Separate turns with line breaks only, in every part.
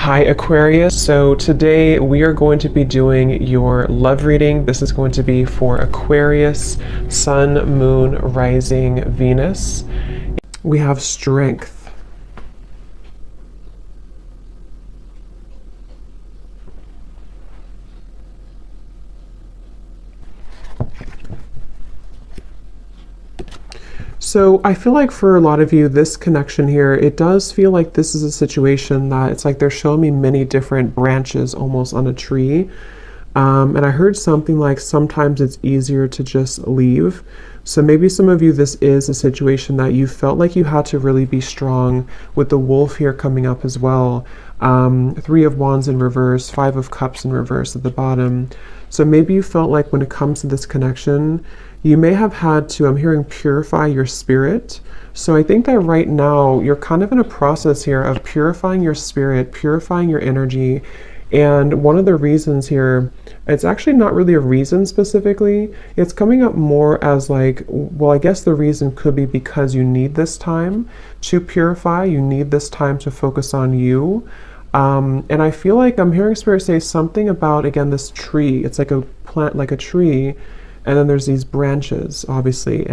Hi Aquarius, so today we are going to be doing your love reading. This is going to be for Aquarius, Sun, Moon, Rising, Venus. We have strength. So I feel like for a lot of you, this connection here, it does feel like this is a situation that it's like they're showing me many different branches almost on a tree. And I heard something like sometimes it's easier to just leave. So maybe some of you, this is a situation that you felt like you had to really be strong with the wolf here coming up as well. Three of Wands in reverse, Five of Cups in reverse at the bottom. So maybe you felt like when it comes to this connection, you may have had to, I'm hearing, purify your spirit. So I think that right now you're kind of in a process here of purifying your spirit, purifying your energy. And one of the reasons here, it's actually not really a reason specifically. It's coming up more as like, well, I guess the reason could be because you need this time to purify. You need this time to focus on you. And I feel like I'm hearing Spirit say something about, again, this tree. It's like a plant, like a tree. And then there's these branches, obviously.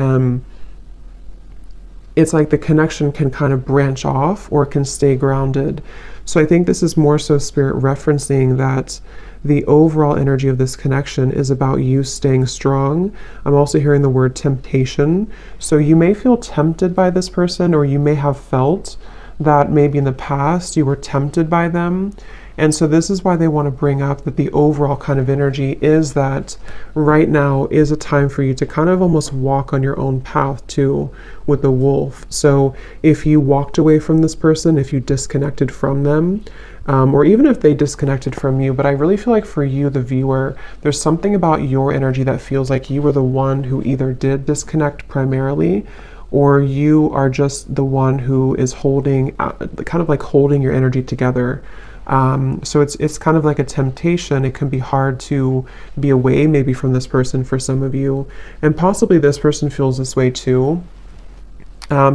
It's like the connection can kind of branch off or can stay grounded. So I think this is more so Spirit referencing that the overall energy of this connection is about you staying strong. I'm also hearing the word temptation. So you may feel tempted by this person, or you may have felt that maybe in the past you were tempted by them. And so this is why they want to bring up that the overall kind of energy is that right now is a time for you to kind of almost walk on your own path too with the wolf. So if you walked away from this person, if you disconnected from them, or even if they disconnected from you, but I really feel like for you, the viewer, there's something about your energy that feels like you were the one who either did disconnect primarily, or you are just the one who is holding, kind of like holding your energy together. So it's kind of like a temptation. It can be hard to be away maybe from this person for some of you, and possibly this person feels this way too,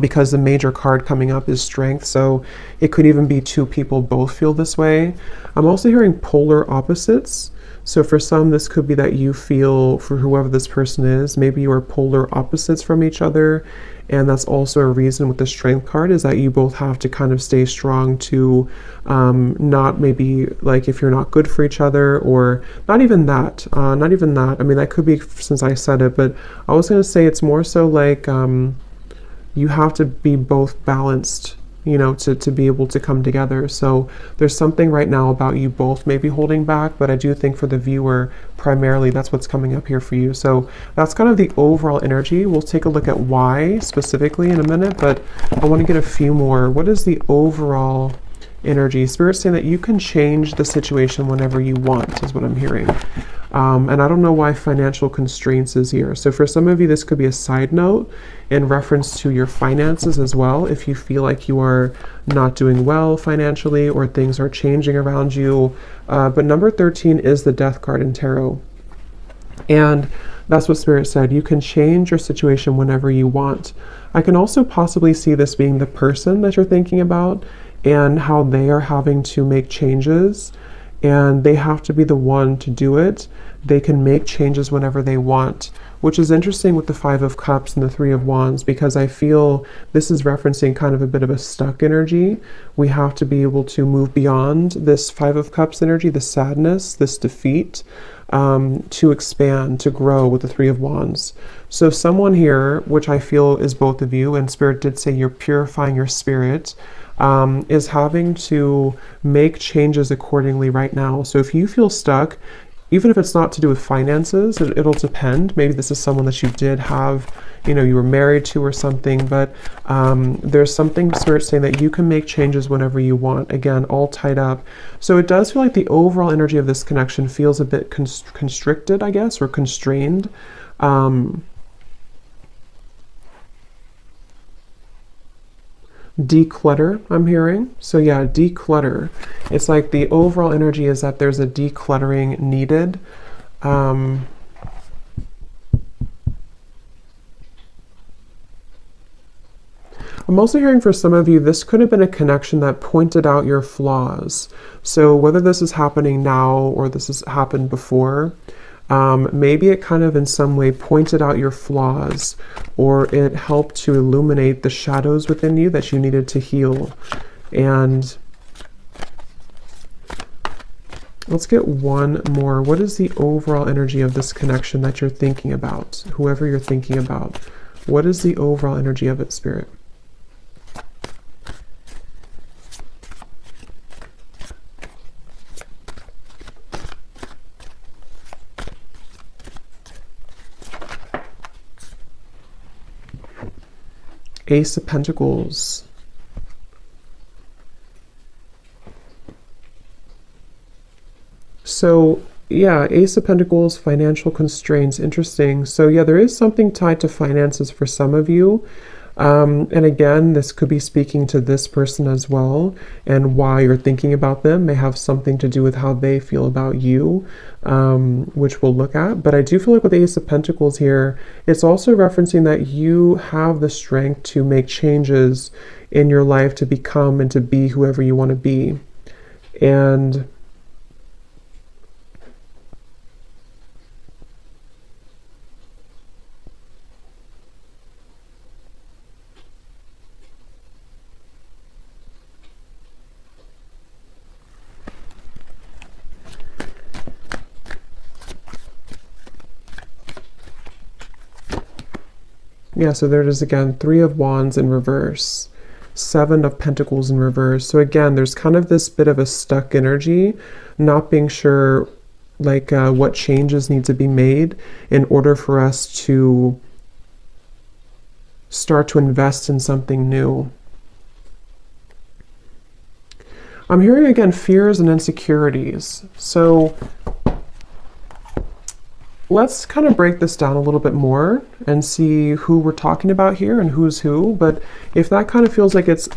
because the major card coming up is strength. So it could even be two people both feel this way. I'm also hearing polar opposites. So for some, this could be that you feel, for whoever this person is, maybe you are polar opposites from each other. And that's also a reason with the strength card, is that you both have to kind of stay strong to not maybe like if you're not good for each other, or not even that. I mean, that could be since I said it, but I was going to say it's more so like you have to be both balanced, you know, to be able to come together. So there's something right now about you both maybe holding back, but I do think for the viewer, primarily that's what's coming up here for you. So that's kind of the overall energy. We'll take a look at why specifically in a minute, but I want to get a few more. What is the overall energy? Spirit's saying that you can change the situation whenever you want, is what I'm hearing. And I don't know why financial constraints is here. So for some of you, this could be a side note in reference to your finances as well. If you feel like you are not doing well financially, or things are changing around you. But number 13 is the Death card in tarot. And that's what Spirit said. You can change your situation whenever you want. I can also possibly see this being the person that you're thinking about, and how they are having to make changes. And they have to be the one to do it. They can make changes whenever they want, which is interesting with the Five of Cups and the Three of Wands, because I feel this is referencing kind of a bit of a stuck energy. We have to be able to move beyond this Five of Cups energy, the sadness, this defeat, to expand, to grow with the Three of Wands. So someone here, which I feel is both of you, and Spirit did say you're purifying your spirit, is having to make changes accordingly right now. So if you feel stuck, even if it's not to do with finances, it'll depend. Maybe this is someone that you did have, you know, you were married to or something, but there's something Spirit saying that you can make changes whenever you want. Again, all tied up. So it does feel like the overall energy of this connection feels a bit constricted, I guess, or constrained. Declutter, I'm hearing. So yeah, declutter. It's like the overall energy is that there's a decluttering needed. I'm also hearing for some of you, this could have been a connection that pointed out your flaws. So whether this is happening now or this has happened before, maybe it kind of in some way pointed out your flaws, or it helped to illuminate the shadows within you that you needed to heal. And let's get one more. What is the overall energy of this connection that you're thinking about? Whoever you're thinking about, what is the overall energy of it, Spirit? Ace of Pentacles. So yeah, Ace of Pentacles, financial constraints, interesting. So yeah, there is something tied to finances for some of you. And again, this could be speaking to this person as well, and why you're thinking about them may have something to do with how they feel about you, which we'll look at. But I do feel like with the Ace of Pentacles here, it's also referencing that you have the strength to make changes in your life to become and to be whoever you want to be. And yeah, so there it is again, Three of Wands in reverse, Seven of Pentacles in reverse. So again, there's kind of this bit of a stuck energy, not being sure like what changes need to be made in order for us to start to invest in something new. I'm hearing again fears and insecurities. So let's kind of break this down a little bit more and see who we're talking about here and who's who. But if that kind of feels like it's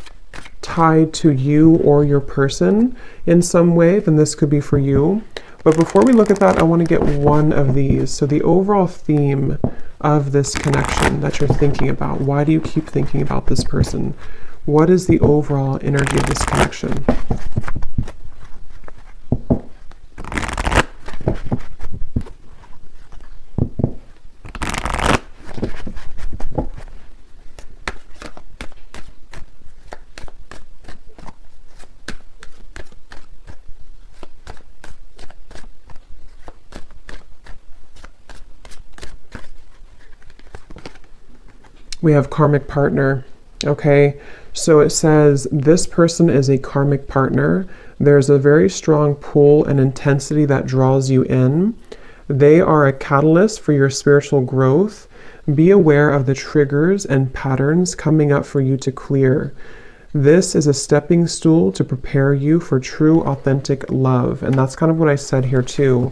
tied to you or your person in some way, then this could be for you. But before we look at that, I want to get one of these. So the overall theme of this connection that you're thinking about, why do you keep thinking about this person? What is the overall energy of this connection? We have karmic partner. Okay, so it says this person is a karmic partner. There's a very strong pull and intensity that draws you in. They are a catalyst for your spiritual growth. Be aware of the triggers and patterns coming up for you to clear. This is a stepping stool to prepare you for true, authentic love. And that's kind of what I said here too.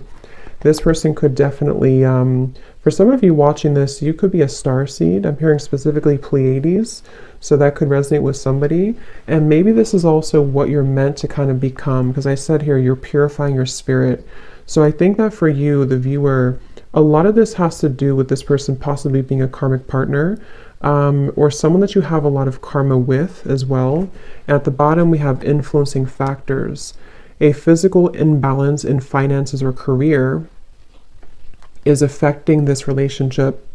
This person could definitely, for some of you watching this, you could be a starseed. I'm hearing specifically Pleiades, so that could resonate with somebody. And maybe this is also what you're meant to kind of become, because I said here, you're purifying your spirit. So I think that for you, the viewer, a lot of this has to do with this person possibly being a karmic partner, or someone that you have a lot of karma with as well. And at the bottom, we have influencing factors. A physical imbalance in finances or career is affecting this relationship.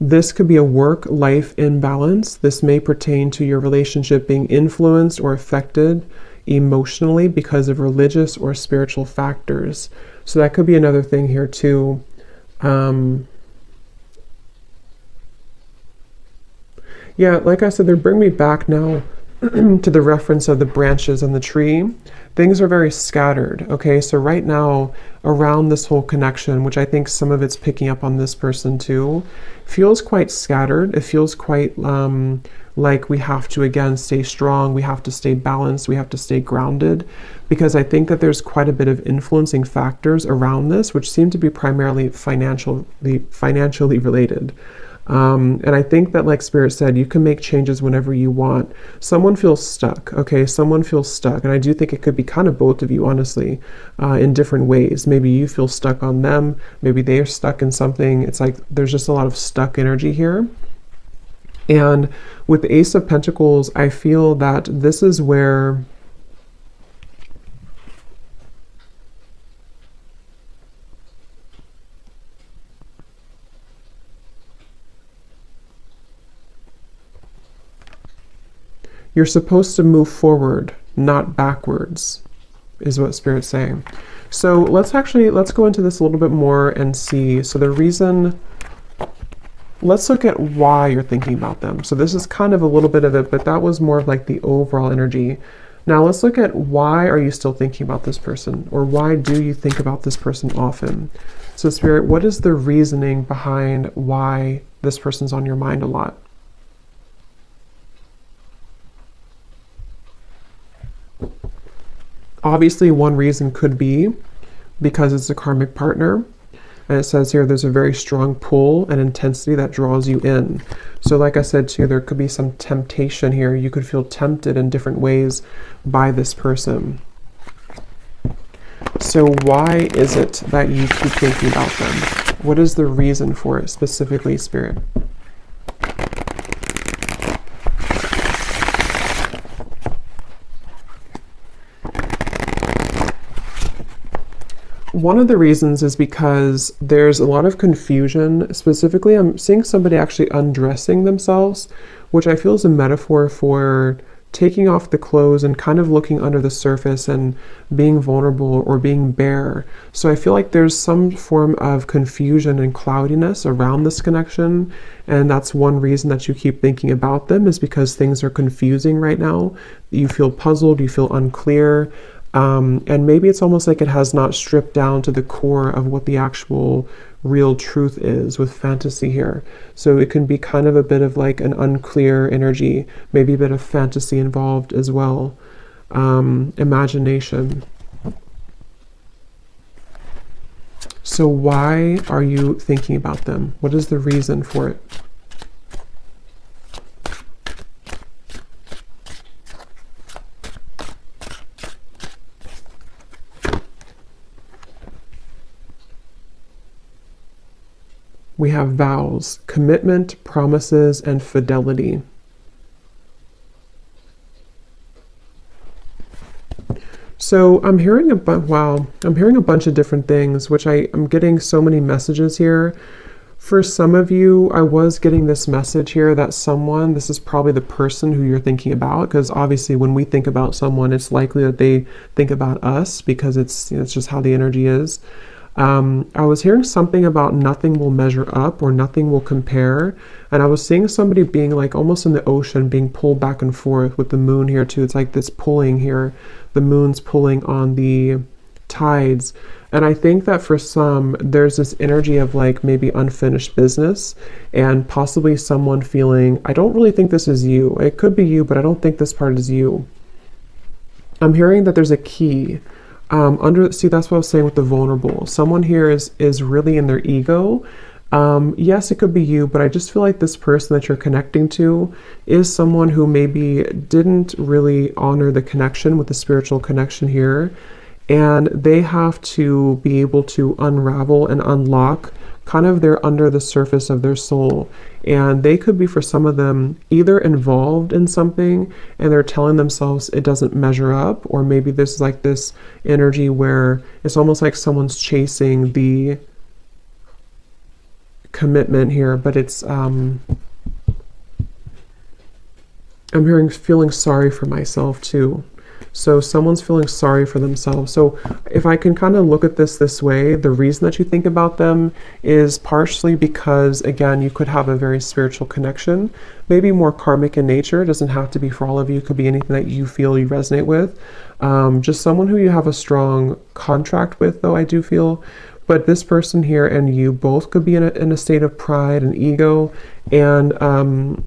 This could be a work-life imbalance. This may pertain to your relationship being influenced or affected emotionally because of religious or spiritual factors. So that could be another thing here too. Yeah, like I said, they bring me back now to the reference of the branches on the tree. Things are very scattered. Okay, so right now around this whole connection, which I think some of it's picking up on this person too, feels quite scattered. It feels quite like we have to again stay strong, we have to stay balanced, we have to stay grounded, because I think that there's quite a bit of influencing factors around this, which seem to be primarily financially related. And I think that, like Spirit said, you can make changes whenever you want. Someone feels stuck, okay? Someone feels stuck. And I do think it could be kind of both of you, honestly, in different ways. Maybe you feel stuck on them. Maybe they are stuck in something. It's like there's just a lot of stuck energy here. And with the Ace of Pentacles, I feel that this is where you're supposed to move forward, not backwards, is what Spirit's saying. So let's go into this a little bit more and see. So the reason, let's look at why you're thinking about them. So this is kind of a little bit of it, but that was more of like the overall energy. Now let's look at why are you still thinking about this person, or why do you think about this person often? So Spirit, what is the reasoning behind why this person's on your mind a lot? Obviously, one reason could be because it's a karmic partner. And it says here there's a very strong pull and intensity that draws you in. So like I said to you, there could be some temptation here. You could feel tempted in different ways by this person. So why is it that you keep thinking about them? What is the reason for it specifically, Spirit? One of the reasons is because there's a lot of confusion. Specifically, I'm seeing somebody actually undressing themselves, which I feel is a metaphor for taking off the clothes and kind of looking under the surface and being vulnerable or being bare. So I feel like there's some form of confusion and cloudiness around this connection. And that's one reason that you keep thinking about them, is because things are confusing right now. You feel puzzled, you feel unclear. And maybe it's almost like it has not stripped down to the core of what the actual real truth is with fantasy here. So it can be kind of a bit of like an unclear energy, maybe a bit of fantasy involved as well. Imagination. So why are you thinking about them? What is the reason for it? We have vows, commitment, promises, and fidelity. So I'm hearing a bunch of different things, which I'm getting so many messages here. For some of you, I was getting this message here that this is probably the person who you're thinking about, because obviously when we think about someone, it's likely that they think about us, because it's just how the energy is. I was hearing something about nothing will measure up or nothing will compare. And I was seeing somebody being like almost in the ocean, being pulled back and forth with the moon here too. It's like this pulling here. The moon's pulling on the tides. And I think that for some, there's this energy of like maybe unfinished business, and possibly someone feeling, I don't really think this is you. It could be you, but I don't think this part is you. I'm hearing that there's a key. See, that's what I was saying with the vulnerable. Someone here is really in their ego. Yes, it could be you, but I just feel like this person that you're connecting to is someone who maybe didn't really honor the connection with the spiritual connection here. And they have to be able to unravel and unlock kind of their under the surface of their soul. And they could be, for some of them, either involved in something and they're telling themselves it doesn't measure up, or maybe there's like this energy where it's almost like someone's chasing the commitment here, but it's I'm feeling sorry for myself too. So someone's feeling sorry for themselves. So if I can kind of look at this way, the reason that you think about them is partially because, again, you could have a very spiritual connection, maybe more karmic in nature. It doesn't have to be for all of you. It could be anything that you feel you resonate with. Just someone who you have a strong contract with, though, I do feel. But this person here and you both could be in a state of pride and ego, and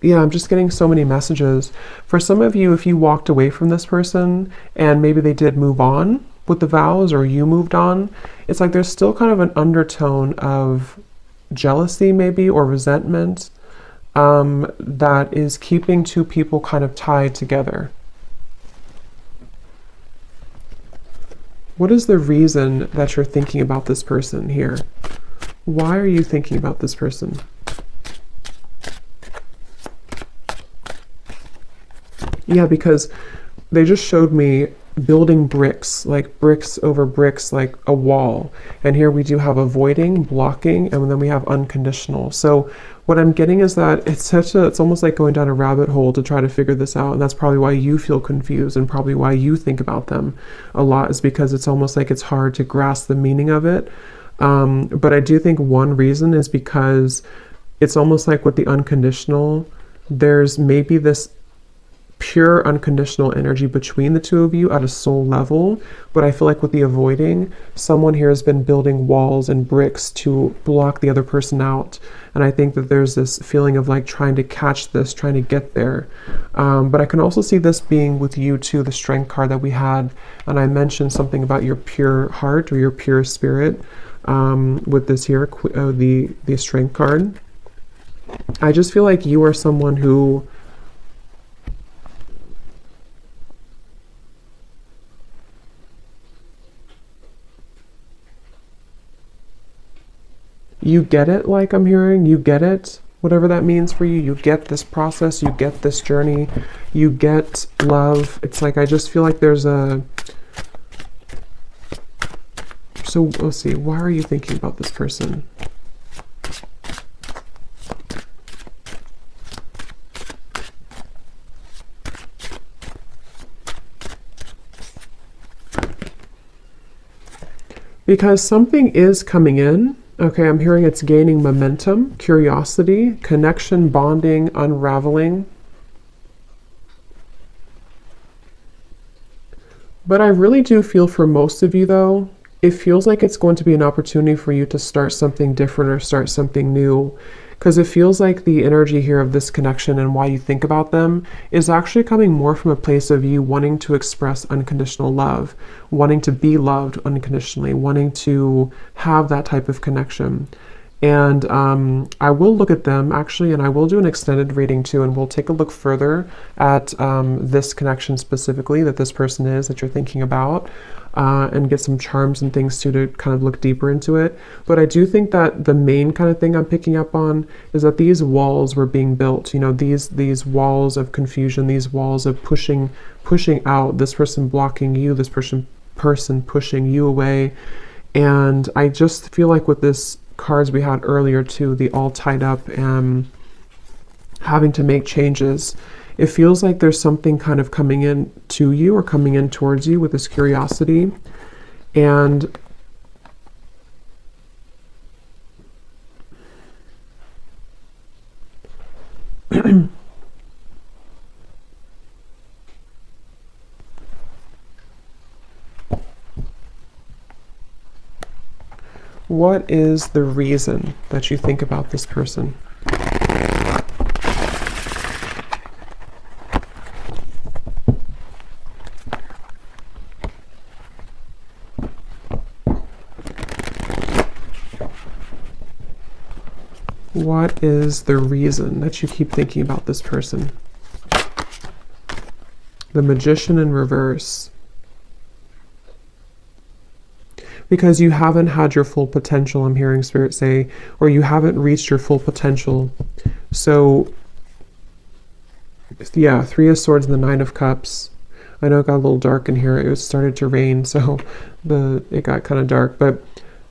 yeah, I'm just getting so many messages. For some of you, if you walked away from this person and maybe they did move on with the vows, or you moved on, it's like there's still kind of an undertone of jealousy maybe, or resentment, that is keeping two people kind of tied together. What is the reason that you're thinking about this person here? Why are you thinking about this person? Yeah, because they just showed me building bricks, like bricks over bricks, like a wall. And here we do have avoiding, blocking, and then we have unconditional. So what I'm getting is that it's almost like going down a rabbit hole to try to figure this out. And that's probably why you feel confused, and probably why you think about them a lot, is because it's almost like it's hard to grasp the meaning of it. But I do think one reason is because it's almost like with the unconditional, there's maybe this pure unconditional energy between the two of you at a soul level. But I feel like with the avoiding, someone here has been building walls and bricks to block the other person out. And I think that there's this feeling of like trying to catch this, trying to get there. But I can also see this being with you too, the strength card that we had. And I mentioned something about your pure heart or your pure spirit with this here, the strength card. I just feel like you are someone who you get it, like I'm hearing, you get it, whatever that means for you. You get this process, you get this journey, you get love. It's like, I just feel like there's a... So let's see, why are you thinking about this person? Because something is coming in. Okay, I'm hearing it's gaining momentum, curiosity, connection, bonding, unraveling. But I really do feel for most of you though, it feels like it's going to be an opportunity for you to start something different or start something new. Because it feels like the energy here of this connection and why you think about them is actually coming more from a place of you wanting to express unconditional love, wanting to be loved unconditionally, wanting to have that type of connection. And I will look at them actually, and I will do an extended reading too, and we'll take a look further at this connection specifically that this person is that you're thinking about. And get some charms and things too to kind of look deeper into it. But I do think that the main kind of thing I'm picking up on is that these walls were being built, you know, these walls of confusion, these walls of pushing out, this person blocking you, this person pushing you away. And I just feel like with this cards we had earlier too, the all tied up and having to make changes, it feels like there's something kind of coming in to you or coming in towards you with this curiosity. And what is the reason that you think about this person? What is the reason that you keep thinking about this person? The Magician in reverse. Because you haven't had your full potential, I'm hearing Spirit say, or you haven't reached your full potential. So, yeah, Three of Swords and the Nine of Cups. I know it got a little dark in here. It started to rain, so it got kind of dark, but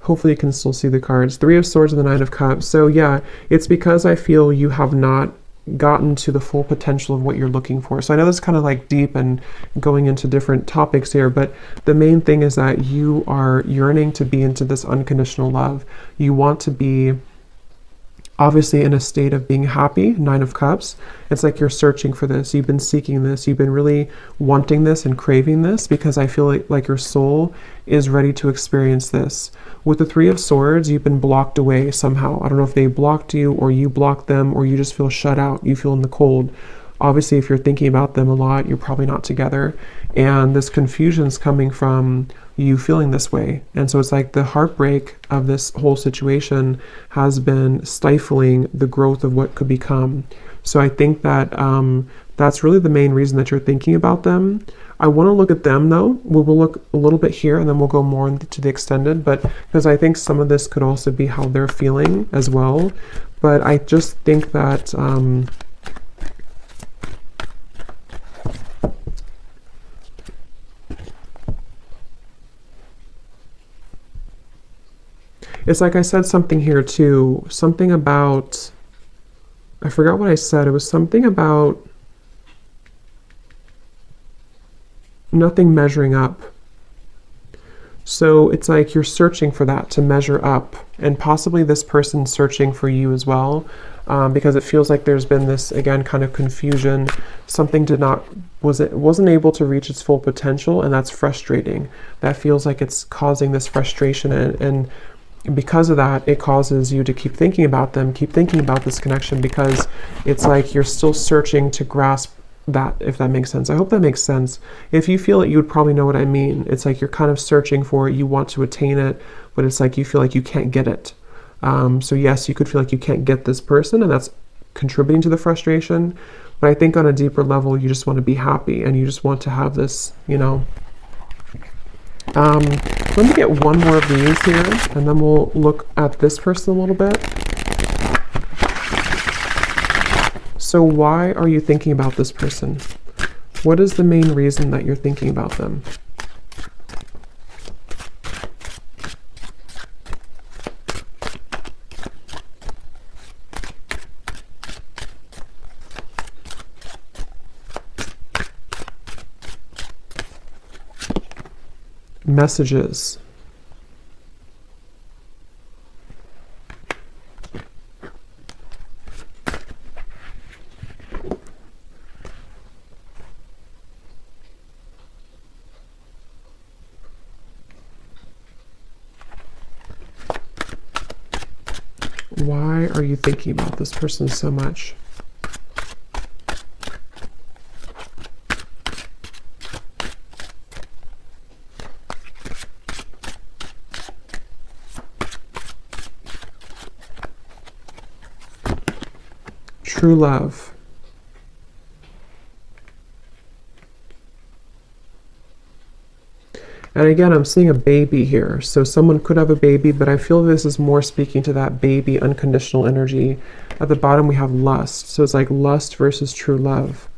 hopefully you can still see the cards. Three of Swords and the Nine of Cups. So yeah, it's because I feel you have not gotten to the full potential of what you're looking for. So I know this is kind of like deep and going into different topics here, but the main thing is that you are yearning to be into this unconditional love. You want to be obviously in a state of being happy, Nine of Cups. It's like you're searching for this. You've been seeking this. You've been really wanting this and craving this, because I feel like your soul is ready to experience this. With the Three of Swords, you've been blocked away somehow. I don't know if they blocked you or you blocked them, or you just feel shut out. You feel in the cold. Obviously, if you're thinking about them a lot, you're probably not together. And this confusion is coming from you feeling this way. And so it's like the heartbreak of this whole situation has been stifling the growth of what could become. So I think that that's really the main reason that you're thinking about them. I want to look at them though. We'll look a little bit here and then we'll go more into the extended, but because I think some of this could also be how they're feeling as well. But I just think that it's like I said something here too, something about, I forgot what I said. It was something about nothing measuring up. So it's like you're searching for that to measure up, and possibly this person's searching for you as well, because it feels like there's been this, again, kind of confusion. Something wasn't able to reach its full potential, and that's frustrating. That feels like it's causing this frustration, and because of that, it causes you to keep thinking about them, keep thinking about this connection, because it's like you're still searching to grasp that, if that makes sense. I hope that makes sense. If you feel it, you would probably know what I mean. It's like you're kind of searching for it, you want to attain it, but it's like you feel like you can't get it. So yes, you could feel like you can't get this person, and that's contributing to the frustration. But I think on a deeper level, you just want to be happy, and you just want to have this, you know. Let me get one more of these here, and then we'll look at this person a little bit. So why are you thinking about this person? What is the main reason that you're thinking about them? Messages. Why are you thinking about this person so much? True love. And again, I'm seeing a baby here. So someone could have a baby, but I feel this is more speaking to that baby unconditional energy. At the bottom, we have lust. So it's like lust versus true love.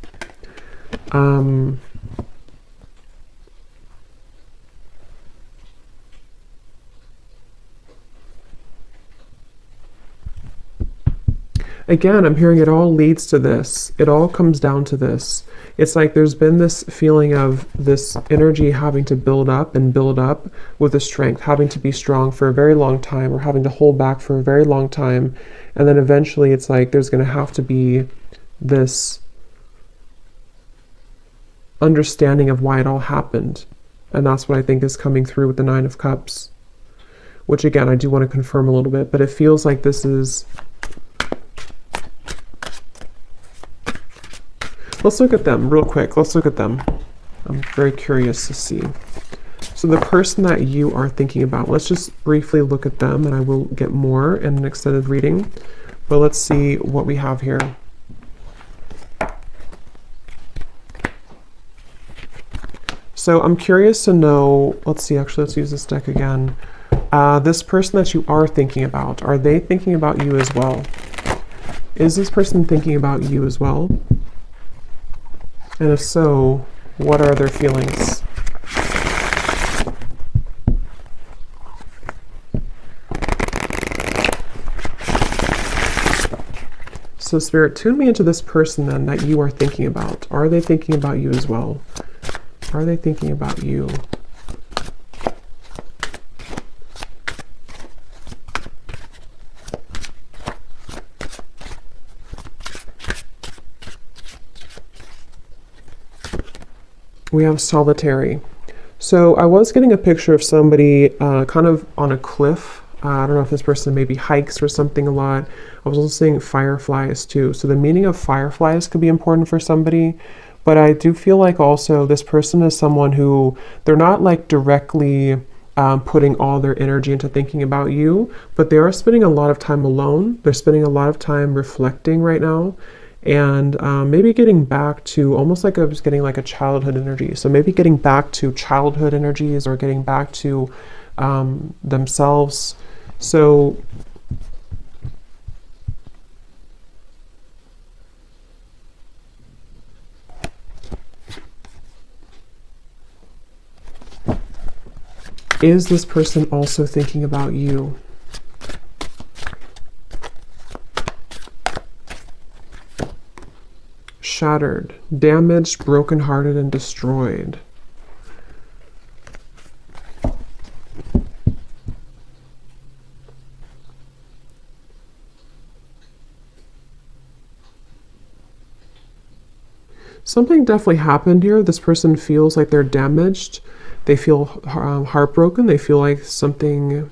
Again, I'm hearing it all leads to this. It all comes down to this. It's like there's been this feeling of this energy having to build up and build up with the strength, having to be strong for a very long time, or having to hold back for a very long time. And then eventually it's like there's going to have to be this understanding of why it all happened. And that's what I think is coming through with the Nine of Cups, which again, I do want to confirm a little bit, but it feels like this is... Let's look at them real quick. Let's look at them. I'm very curious to see. So the person that you are thinking about, let's just briefly look at them, and I will get more in an extended reading. But let's see what we have here. So I'm curious to know, let's see, actually, let's use this deck again. This person that you are thinking about, are they thinking about you as well? Is this person thinking about you as well? And if so, what are their feelings? So Spirit, tune me into this person then that you are thinking about. Are they thinking about you as well? Are they thinking about you? We have solitary. So I was getting a picture of somebody kind of on a cliff. I don't know if this person maybe hikes or something a lot. I was also seeing fireflies too. So the meaning of fireflies could be important for somebody. But I do feel like also this person is someone who, they're not like directly putting all their energy into thinking about you, but they are spending a lot of time alone. They're spending a lot of time reflecting right now. and maybe getting back to almost like I was getting like a childhood energy. So maybe getting back to childhood energies or getting back to themselves. So is this person also thinking about you? Shattered, damaged, brokenhearted, and destroyed. Something definitely happened here. This person feels like they're damaged. They feel heartbroken. They feel like something...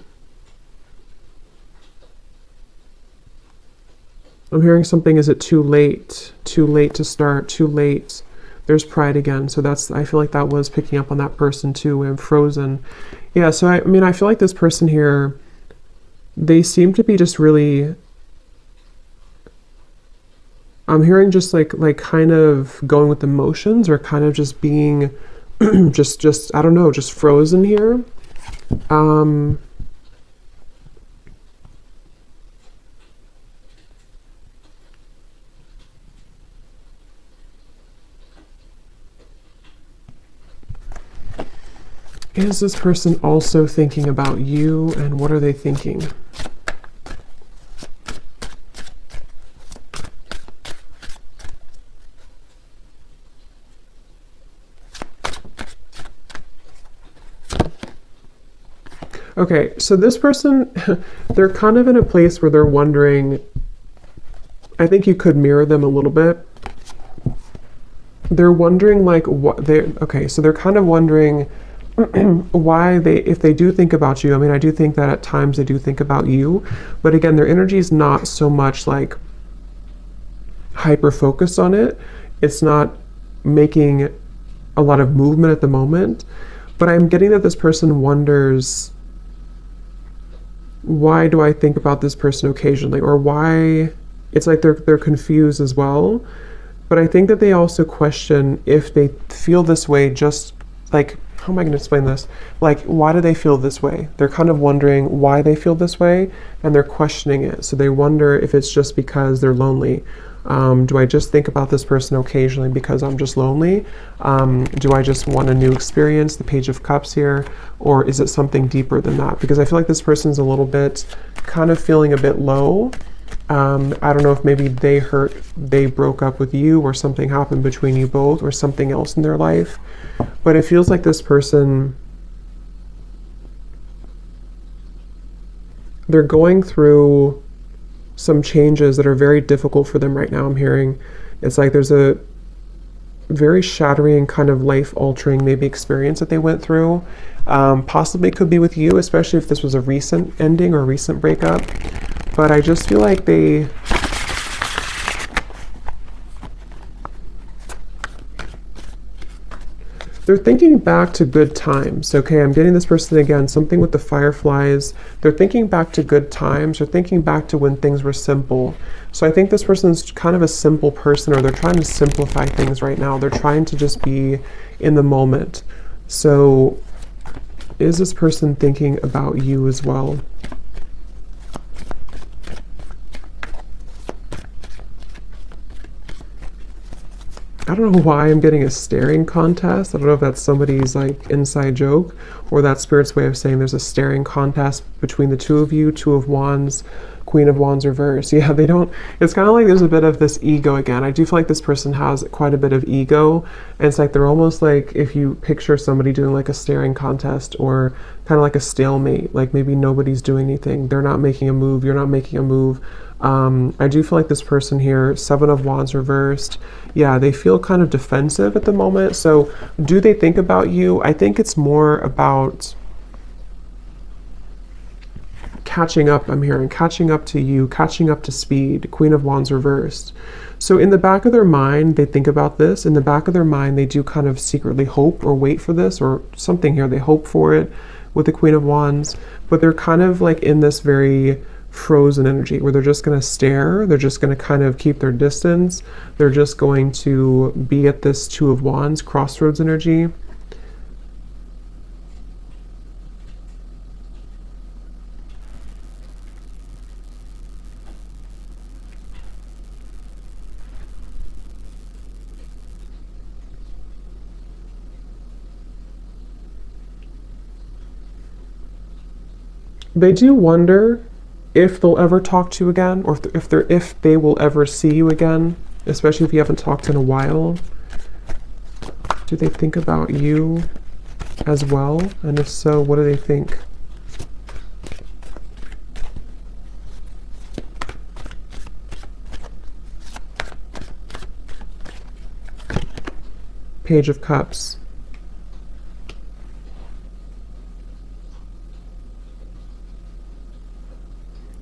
I'm hearing something, is it too late? Too late to start, too late. There's pride again. So that's, I feel like that was picking up on that person too, and frozen. Yeah, so I mean, I feel like this person here, they seem to be just really... I'm hearing just like kind of going with emotions, or kind of just being just I don't know, just frozen here. Is this person also thinking about you, and what are they thinking? Okay, so this person, they're kind of in a place where they're wondering, I think you could mirror them a little bit. They're wondering like what okay, so they're kind of wondering why if they do think about you. I mean, I do think that at times they do think about you, but again, their energy is not so much like hyper focused on it. It's not making a lot of movement at the moment, but I'm getting that this person wonders, why do I think about this person occasionally, or why it's like they're confused as well. But I think that they also question if they feel this way, just like, how am I going to explain this? Like, why do they feel this way? They're kind of wondering why they feel this way, and they're questioning it. So they wonder if it's just because they're lonely. Do I just think about this person occasionally because I'm just lonely? Do I just want a new experience, the Page of Cups here? Or is it something deeper than that? Because I feel like this person's a little bit kind of feeling a bit low. I don't know if maybe they broke up with you, or something happened between you both, or something else in their life. But it feels like this person, they're going through some changes that are very difficult for them right now. I'm hearing it's like there's a very shattering, kind of life-altering maybe experience that they went through. Possibly could be with you, especially if this was a recent ending or a recent breakup. But I just feel like they're thinking back to good times. Okay, I'm getting this person again, something with the fireflies. They're thinking back to good times. They're thinking back to when things were simple. So I think this person's kind of a simple person, or they're trying to simplify things right now. They're trying to just be in the moment. So is this person thinking about you as well? I don't know why I'm getting a staring contest. I don't know if that's somebody's like inside joke, or that's Spirit's way of saying there's a staring contest between the two of you. Two of Wands, Queen of Wands reverse. Yeah, they don't, it's kind of like there's a bit of this ego again. I do feel like this person has quite a bit of ego, and it's like they're almost like, if you picture somebody doing like a staring contest, or kind of like a stalemate, like maybe nobody's doing anything. They're not making a move, you're not making a move. I do feel like this person here, Seven of Wands reversed, yeah, they feel kind of defensive at the moment. So do they think about you? I think it's more about catching up. I'm hearing catching up to you, catching up to speed, Queen of Wands reversed. So in the back of their mind, they think about this. In the back of their mind, they do kind of secretly hope or wait for this, or something here. They hope for it with the Queen of Wands, but they're kind of like in this very frozen energy where they're just going to stare, they're just going to kind of keep their distance, they're just going to be at this Two of Wands, crossroads energy. They do wonder if they'll ever talk to you again, or if they will ever see you again, especially if you haven't talked in a while. Do they think about you as well? And if so, what do they think? Page of Cups.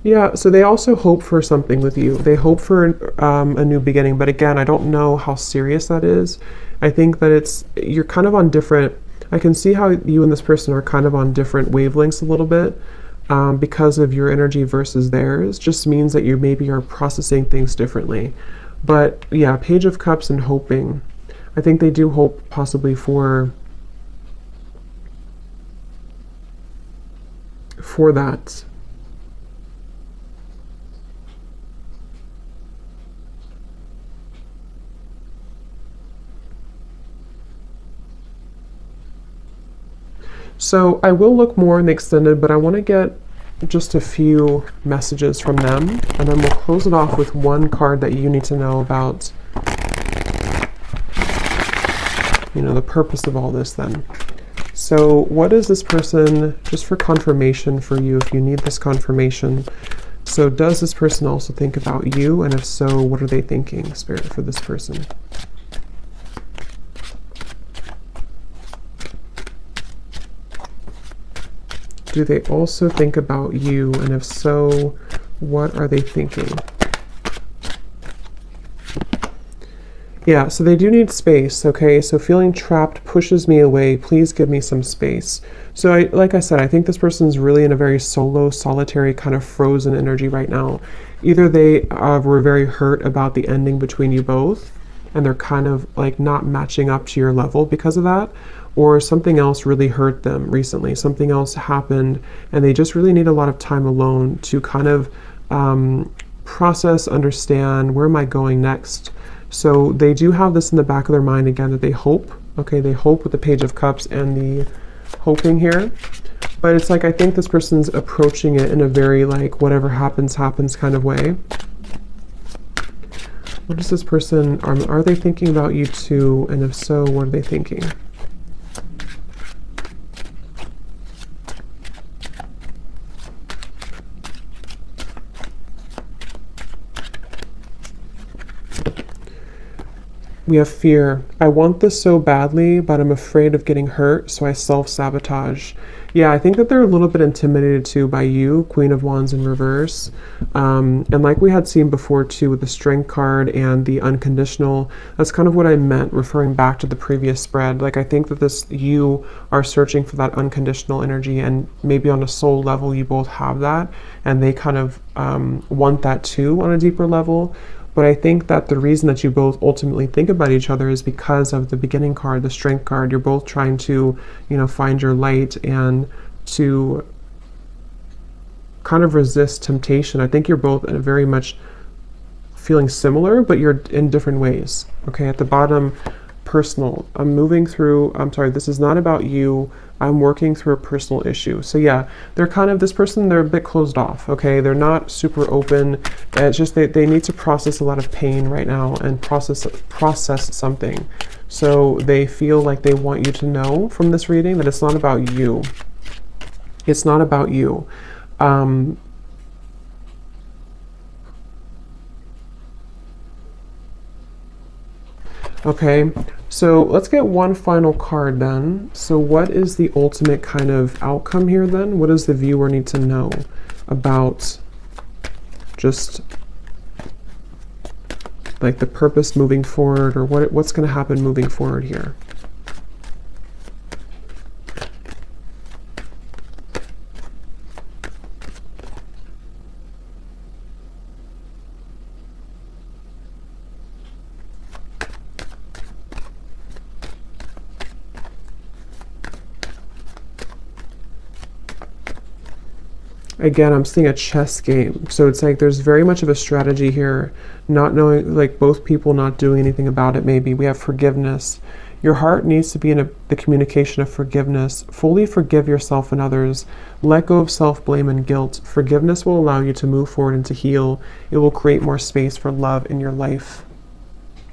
Yeah, so they also hope for something with you. They hope for a new beginning, but again, I don't know how serious that is. I think that you're kind of on different, I can see how you and this person are kind of on different wavelengths a little bit because of your energy versus theirs. Just means that you maybe are processing things differently. But yeah, Page of Cups and hoping. I think they do hope possibly for that. So I will look more in the extended, but I want to get just a few messages from them, and then we'll close it off with one card that you need to know about, you know, the purpose of all this then. So what is this person, just for confirmation for you, if you need this confirmation. So does this person also think about you? And if so, what are they thinking, Spirit, for this person? Do they also think about you? And if so, what are they thinking? Yeah, so they do need space, okay? So feeling trapped pushes me away. Please give me some space. So like I said, I think this person's really in a very solo, solitary, kind of frozen energy right now. Either they were very hurt about the ending between you both, and they're kind of like not matching up to your level because of that, or something else really hurt them recently. Something else happened, and they just really need a lot of time alone to kind of process, understand, where am I going next? So they do have this in the back of their mind again, that they hope, okay, they hope with the Page of Cups and the hoping here. But it's like, I think this person's approaching it in a very like, whatever happens, happens kind of way. What is this person, are they thinking about you too? And if so, what are they thinking? We have fear. I want this so badly, but I'm afraid of getting hurt, so I self-sabotage. Yeah, I think that they're a little bit intimidated too by you, Queen of Wands in reverse. And like we had seen before too with the Strength card and the unconditional, that's kind of what I meant referring back to the previous spread. Like I think that you are searching for that unconditional energy, and maybe on a soul level you both have that, and they kind of want that too on a deeper level. But I think that the reason that you both ultimately think about each other is because of the beginning card, the Strength card. You're both trying to, you know, find your light and to kind of resist temptation. I think you're both very much feeling similar, but you're in different ways. Okay, at the bottom, personal. I'm moving through, I'm sorry, this is not about you. I'm working through a personal issue. So yeah, they're kind of, this person, they're a bit closed off, okay? They're not super open. It's just they need to process a lot of pain right now and process something. So they feel like they want you to know from this reading that it's not about you. It's not about you. Okay, so let's get one final card then. So what is the ultimate kind of outcome here then? What does the viewer need to know about just like the purpose moving forward, or what's going to happen moving forward here? Again, I'm seeing a chess game. So it's like there's very much of a strategy here, not knowing, like both people not doing anything about it. Maybe we have forgiveness. Your heart needs to be in the communication of forgiveness. Fully forgive yourself and others. Let go of self-blame and guilt. Forgiveness will allow you to move forward and to heal. It will create more space for love in your life.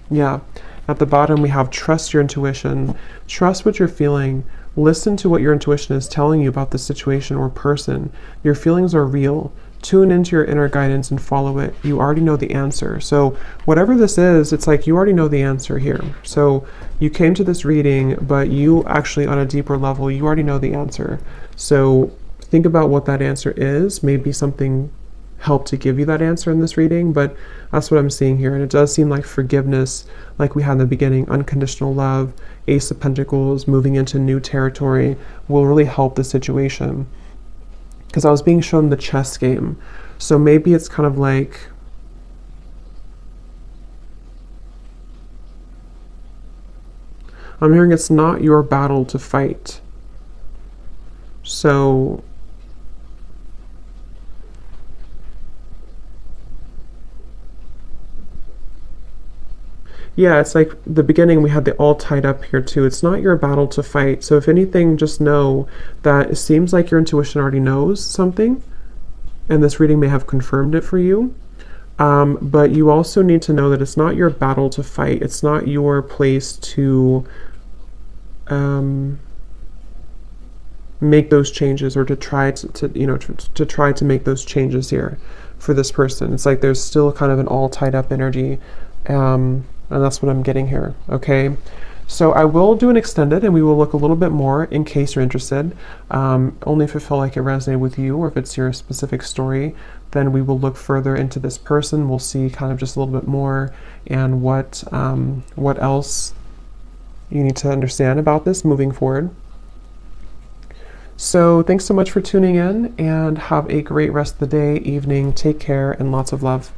Yeah. At the bottom, we have trust your intuition. Trust what you're feeling. Listen to what your intuition is telling you about the situation or person. Your feelings are real. Tune into your inner guidance and follow it. You already know the answer. So whatever this is, it's like you already know the answer here. So you came to this reading, but you actually, on a deeper level, you already know the answer. So think about what that answer is. Maybe something helped to give you that answer in this reading, but that's what I'm seeing here. And it does seem like forgiveness, like we had in the beginning, unconditional love, Ace of Pentacles, moving into new territory will really help the situation. Because I was being shown the chess game. So maybe it's kind of like, I'm hearing it's not your battle to fight. So yeah, it's like the beginning, we had the all tied up here too. It's not your battle to fight. So if anything, just know that it seems like your intuition already knows something, and this reading may have confirmed it for you. But you also need to know that it's not your battle to fight. It's not your place to make those changes, or to try to try to make those changes here for this person. It's like there's still kind of an all tied up energy. And that's what I'm getting here, okay? So I will do an extended, and we will look a little bit more in case you're interested. Only if it felt like it resonated with you, or if it's your specific story, then we will look further into this person. We'll see kind of just a little bit more, and what else you need to understand about this moving forward. So thanks so much for tuning in, and have a great rest of the day, evening. Take care, and lots of love.